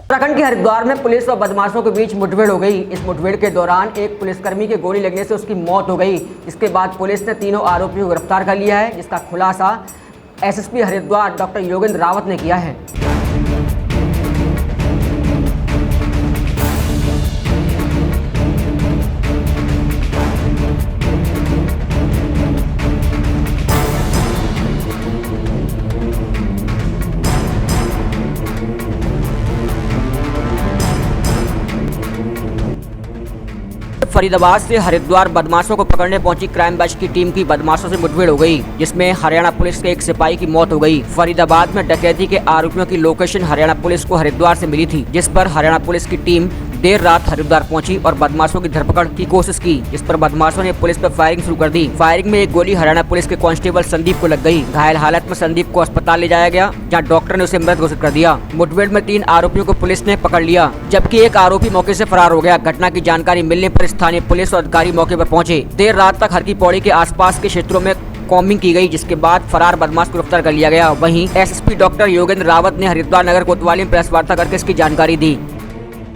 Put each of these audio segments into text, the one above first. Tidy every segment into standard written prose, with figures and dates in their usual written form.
उत्तराखंड के हरिद्वार में पुलिस और बदमाशों के बीच मुठभेड़ हो गई। इस मुठभेड़ के दौरान एक पुलिसकर्मी के गोली लगने से उसकी मौत हो गई। इसके बाद पुलिस ने तीनों आरोपियों को गिरफ्तार कर लिया है, जिसका खुलासा एसएसपी हरिद्वार डॉक्टर योगेंद्र रावत ने किया है। फरीदाबाद से हरिद्वार बदमाशों को पकड़ने पहुंची क्राइम ब्रांच की टीम की बदमाशों से मुठभेड़ हो गई, जिसमें हरियाणा पुलिस के एक सिपाही की मौत हो गई। फरीदाबाद में डकैती के आरोपियों की लोकेशन हरियाणा पुलिस को हरिद्वार से मिली थी, जिस पर हरियाणा पुलिस की टीम देर रात हरिद्वार पहुंची और बदमाशों की धरपकड़ की कोशिश की। इस पर बदमाशों ने पुलिस पर फायरिंग शुरू कर दी। फायरिंग में एक गोली हरियाणा पुलिस के कांस्टेबल संदीप को लग गई। घायल हालत में संदीप को अस्पताल ले जाया गया, जहां डॉक्टर ने उसे मृत घोषित कर दिया। मुठभेड़ में 3 आरोपियों को पुलिस ने पकड़ लिया, जबकि एक आरोपी मौके से फरार हो गया। घटना की जानकारी मिलने पर स्थानीय पुलिस और अधिकारी मौके पर पहुंचे। देर रात तक हर की पौड़ी के आसपास के क्षेत्रों में कॉम्बिंग की गई, जिसके बाद फरार बदमाश को गिरफ्तार कर लिया गया। वहीं एसएसपी डॉक्टर योगेंद्र रावत ने हरिद्वार नगर कोतवाली में प्रेस वार्ता करके इसकी जानकारी दी।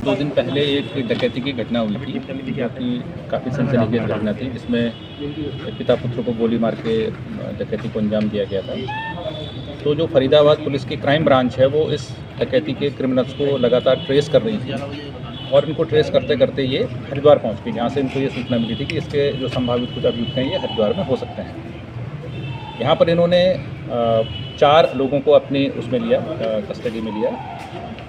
2 दिन पहले एक डकैती की घटना हुई थी, जो कि काफ़ी सनसनीखेज घटना थी, जिसमें पिता पुत्र को गोली मार के डकैती को अंजाम दिया गया था। तो जो फरीदाबाद पुलिस की क्राइम ब्रांच है, वो इस डकैती के क्रिमिनल्स को लगातार ट्रेस कर रही थी और इनको ट्रेस करते करते ये हरिद्वार पहुंच गई, जहाँ से इनको ये सूचना मिली थी कि इसके जो संभावित कुछ अभियुक्त हैं ये हरिद्वार में हो सकते हैं। यहाँ पर इन्होंने 4 लोगों को अपने उसमें लिया, कस्टडी में लिया,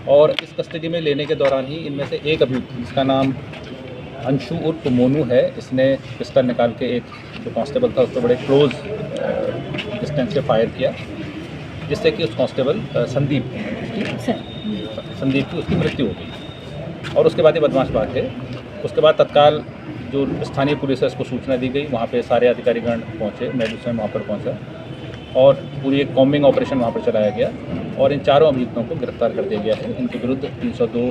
और इस कस्टडी में लेने के दौरान ही इनमें से एक अभियुक्त, जिसका नाम अंशु उर्फ मोनू है, इसने पिस्टल निकाल के एक जो कांस्टेबल था उसको बड़े क्लोज डिस्टेंस से फायर किया, जिससे कि उस कांस्टेबल संदीप की उसकी मृत्यु हो गई। और उसके बाद ये बदमाश भाग गए। उसके बाद तत्काल जो स्थानीय पुलिस है उसको सूचना दी गई। वहाँ पे सारे अधिकारीगण पहुँचे, मैं भी स्वयं वहाँ पर पहुँचा और पूरी एक कॉम्बिंग ऑपरेशन वहाँ पर चलाया गया और इन 4 अभियुक्तों को गिरफ्तार कर दिया गया है। इनके विरुद्ध 302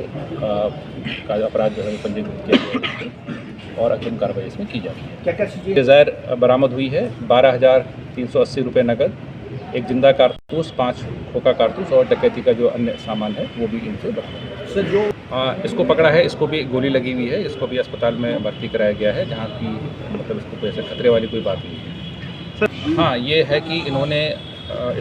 का अपराध जो है पंजीकृत किया गया है और अग्रिम कार्रवाई इसमें की जाती है। क्या क्या चीज़ें डिज़ायर बरामद हुई है? 12,380 रुपये नकद, एक जिंदा कारतूस, 5 खोखा कारतूस और डकैती का जो अन्य सामान है वो भी इनसे बरामद। सर जो इसको पकड़ा है, इसको भी गोली लगी हुई है, इसको भी अस्पताल में भर्ती कराया गया है, जहाँ की मतलब इसको कोई ऐसे खतरे वाली कोई बात नहीं है। हाँ, ये है कि इन्होंने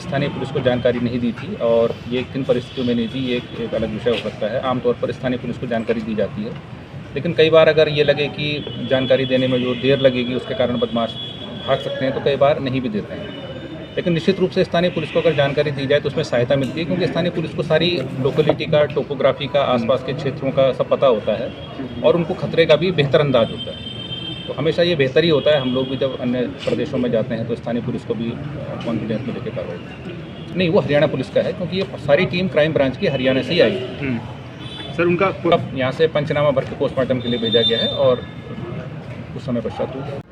स्थानीय पुलिस को जानकारी नहीं दी थी, और ये किन परिस्थितियों में नहीं दी ये एक अलग विषय हो सकता है। आमतौर पर स्थानीय पुलिस को जानकारी दी जाती है, लेकिन कई बार अगर ये लगे कि जानकारी देने में जो देर लगेगी उसके कारण बदमाश भाग सकते हैं, तो कई बार नहीं भी देते हैं। लेकिन निश्चित रूप से स्थानीय पुलिस को अगर जानकारी दी जाए तो उसमें सहायता मिलती है, क्योंकि स्थानीय पुलिस को सारी लोकेलिटी का, टोपोग्राफी का, आसपास के क्षेत्रों का सब पता होता है और उनको खतरे का भी बेहतर अंदाज होता है। तो हमेशा ये बेहतर ही होता है। हम लोग भी जब अन्य प्रदेशों में जाते हैं तो स्थानीय पुलिस को भी कॉन्फिडेंस में लेकर कार्रवाई नहीं, वो हरियाणा पुलिस का है, क्योंकि ये सारी टीम क्राइम ब्रांच की हरियाणा से ही आई। सर उनका यहाँ से पंचनामा भर के पोस्टमार्टम के लिए भेजा गया है और उस समय पश्चात